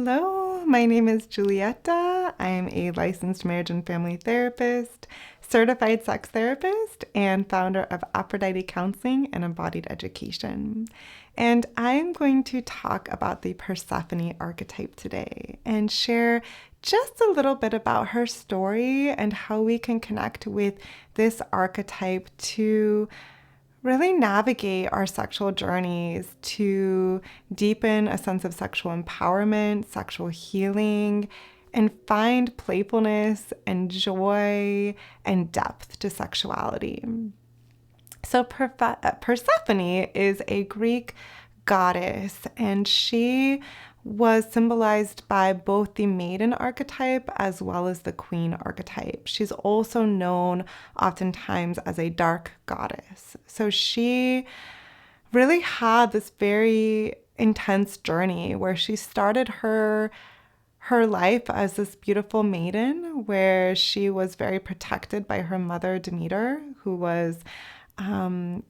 Hello, my name is Julieta. I am a licensed marriage and family therapist, certified sex therapist, and founder of Aphrodite Counseling and Embodied Education. And I'm going to talk about the Persephone archetype today and share just a little bit about her story and how we can connect with this archetype to really navigate our sexual journeys, to deepen a sense of sexual empowerment, sexual healing, and find playfulness and joy and depth to sexuality. So Persephone is a Greek goddess, and she was symbolized by both the maiden archetype as well as the queen archetype. She's also known oftentimes as a dark goddess. So she really had this very intense journey where she started her life as this beautiful maiden, where she was very protected by her mother Demeter, who was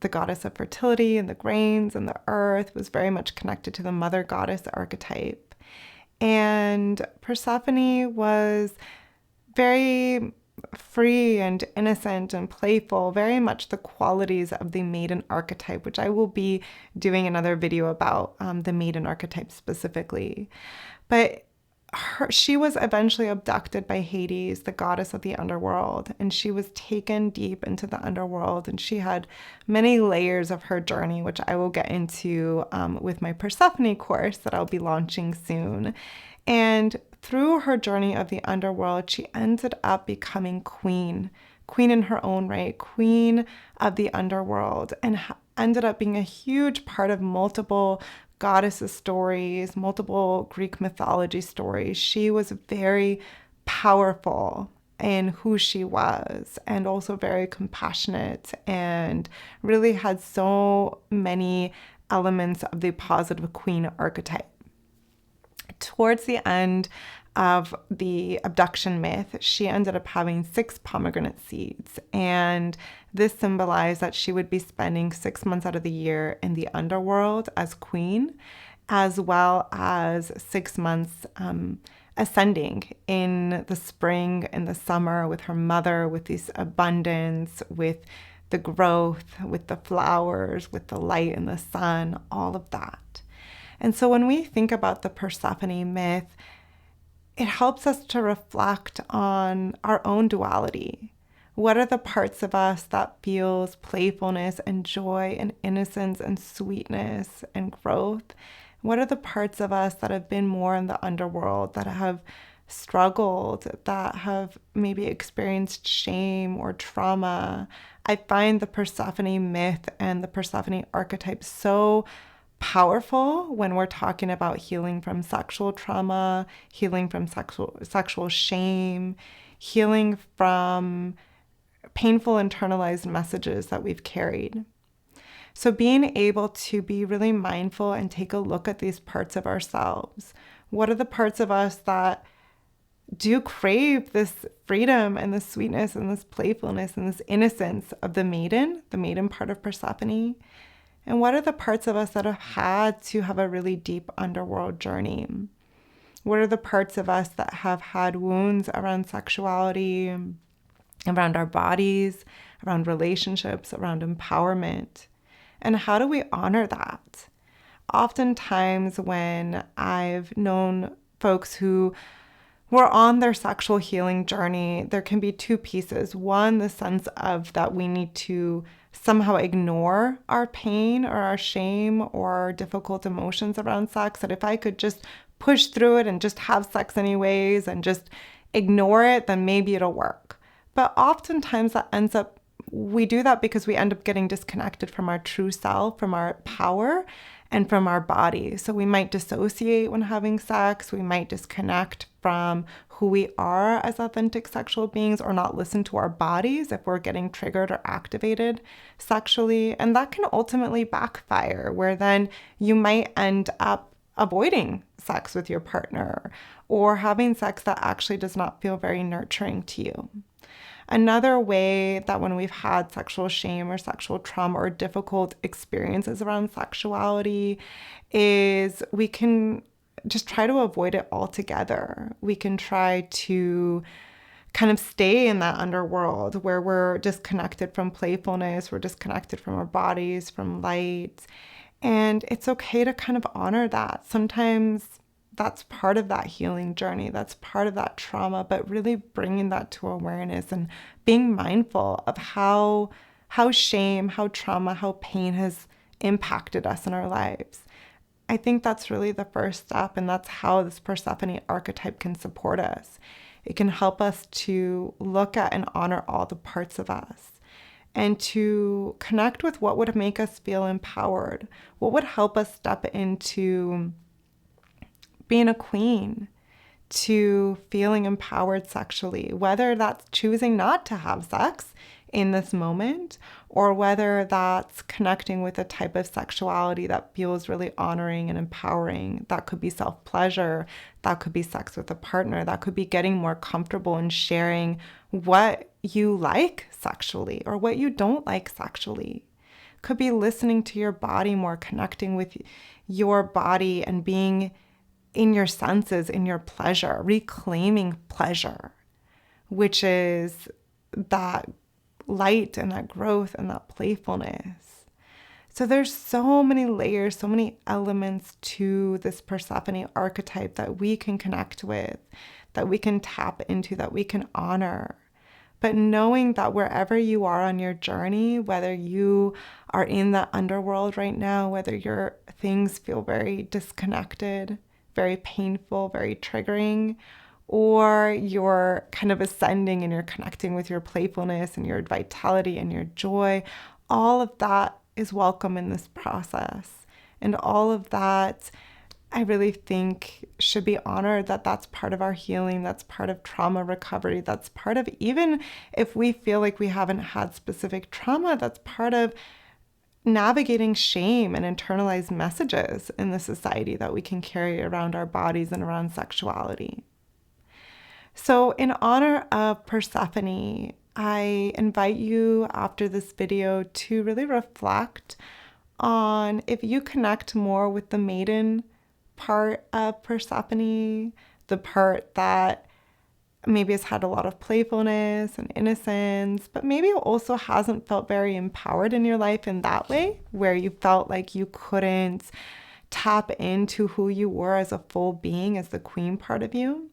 the goddess of fertility and the grains and the earth, was very much connected to the mother goddess archetype. And Persephone was very free and innocent and playful, very much the qualities of the maiden archetype, which I will be doing another video about the maiden archetype specifically. But she was eventually abducted by Hades, the goddess of the underworld, and she was taken deep into the underworld. And she had many layers of her journey, which I will get into with my Persephone course that I'll be launching soon. And through her journey of the underworld, she ended up becoming queen in her own right, queen of the underworld, and ended up being a huge part of multiple goddesses stories, multiple Greek mythology stories. She was very powerful in who she was, and also very compassionate, and really had so many elements of the positive queen archetype. Towards the end of the abduction myth, she ended up having 6 pomegranate seeds, and this symbolized that she would be spending 6 months out of the year in the underworld as queen, as well as 6 months ascending in the spring and the summer with her mother, with this abundance, with the growth, with the flowers, with the light and the sun, all of that. And so when we think about the Persephone myth, it helps us to reflect on our own duality. What are the parts of us that feels playfulness and joy and innocence and sweetness and growth? What are the parts of us that have been more in the underworld, that have struggled, that have maybe experienced shame or trauma? I find the Persephone myth and the Persephone archetype so powerful when we're talking about healing from sexual trauma, healing from sexual shame, healing from painful internalized messages that we've carried. So being able to be really mindful and take a look at these parts of ourselves. What are the parts of us that do crave this freedom and this sweetness and this playfulness and this innocence of the maiden part of Persephone? And what are the parts of us that have had to have a really deep underworld journey? What are the parts of us that have had wounds around sexuality, around our bodies, around relationships, around empowerment? And how do we honor that? Oftentimes when I've known folks who were on their sexual healing journey, there can be 2 pieces. One, the sense of that we need to somehow ignore our pain or our shame or our difficult emotions around sex, that if I could just push through it and just have sex anyways and just ignore it, then maybe it'll work. But oftentimes we do that because we end up getting disconnected from our true self, from our power, and from our body. So we might dissociate when having sex. We might disconnect from who we are as authentic sexual beings, or not listen to our bodies if we're getting triggered or activated sexually. And that can ultimately backfire, where then you might end up avoiding sex with your partner, or having sex that actually does not feel very nurturing to you. Another way that when we've had sexual shame or sexual trauma or difficult experiences around sexuality is we can just try to avoid it altogether. We can try to kind of stay in that underworld where we're disconnected from playfulness, we're disconnected from our bodies, from light. And it's okay to kind of honor that. Sometimes that's part of that healing journey, that's part of that trauma, but really bringing that to awareness and being mindful of how shame, how trauma, how pain has impacted us in our lives. I think that's really the first step, and that's how this Persephone archetype can support us. It can help us to look at and honor all the parts of us and to connect with what would make us feel empowered, what would help us step into being a queen, to feeling empowered sexually, whether that's choosing not to have sex in this moment, or whether that's connecting with a type of sexuality that feels really honoring and empowering. That could be self-pleasure, that could be sex with a partner, that could be getting more comfortable and sharing what you like sexually or what you don't like sexually. Could be listening to your body more, connecting with your body and being in your senses, in your pleasure, reclaiming pleasure, which is that light and that growth and that playfulness. So there's so many layers, so many elements to this Persephone archetype that we can connect with, that we can tap into, that we can honor. But knowing that wherever you are on your journey, whether you are in the underworld right now, whether your things feel very disconnected, very painful, very triggering, or you're kind of ascending and you're connecting with your playfulness and your vitality and your joy, all of that is welcome in this process. And all of that, I really think, should be honored, that that's part of our healing, that's part of trauma recovery, that's part of, even if we feel like we haven't had specific trauma, that's part of navigating shame and internalized messages in the society that we can carry around our bodies and around sexuality. So in honor of Persephone, I invite you after this video to really reflect on if you connect more with the maiden part of Persephone, the part that maybe has had a lot of playfulness and innocence, but maybe also hasn't felt very empowered in your life in that way, where you felt like you couldn't tap into who you were as a full being, as the queen part of you.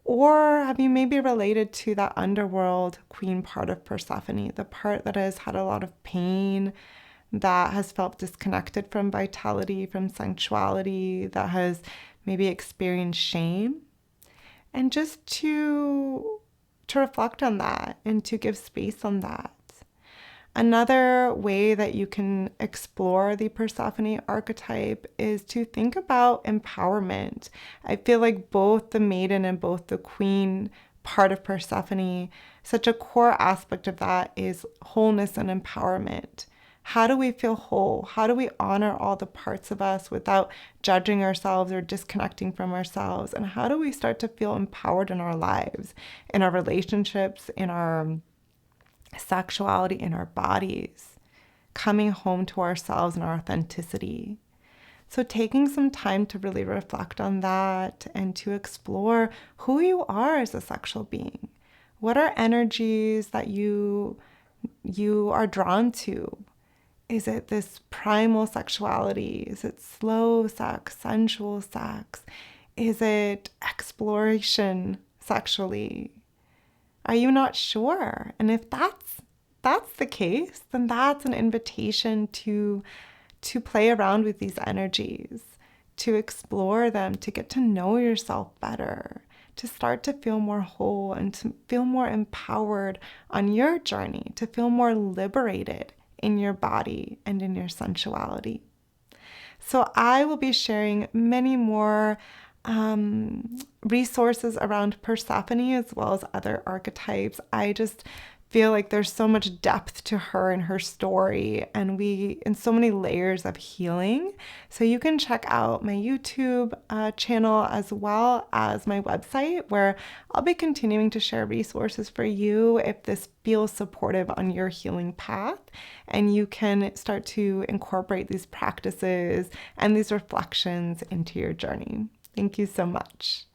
Or have you maybe related to that underworld queen part of Persephone, the part that has had a lot of pain, that has felt disconnected from vitality, from sensuality, that has maybe experienced shame? And just to reflect on that and to give space on that. Another way that you can explore the Persephone archetype is to think about empowerment. I feel like both the maiden and both the queen part of Persephone, such a core aspect of that is wholeness and empowerment. How do we feel whole? How do we honor all the parts of us without judging ourselves or disconnecting from ourselves? And how do we start to feel empowered in our lives, in our relationships, in our sexuality, in our bodies, coming home to ourselves and our authenticity? So taking some time to really reflect on that and to explore who you are as a sexual being. What are energies that you are drawn to? Is it this primal sexuality? Is it slow sex, sensual sex? Is it exploration sexually? Are you not sure? And if that's the case, then that's an invitation to play around with these energies, to explore them, to get to know yourself better, to start to feel more whole and to feel more empowered on your journey, to feel more liberated in your body and in your sensuality. So I will be sharing many more resources around Persephone as well as other archetypes. I just feel like there's so much depth to her and her story, and so many layers of healing. So you can check out my YouTube channel as well as my website, where I'll be continuing to share resources for you if this feels supportive on your healing path, and you can start to incorporate these practices and these reflections into your journey. Thank you so much.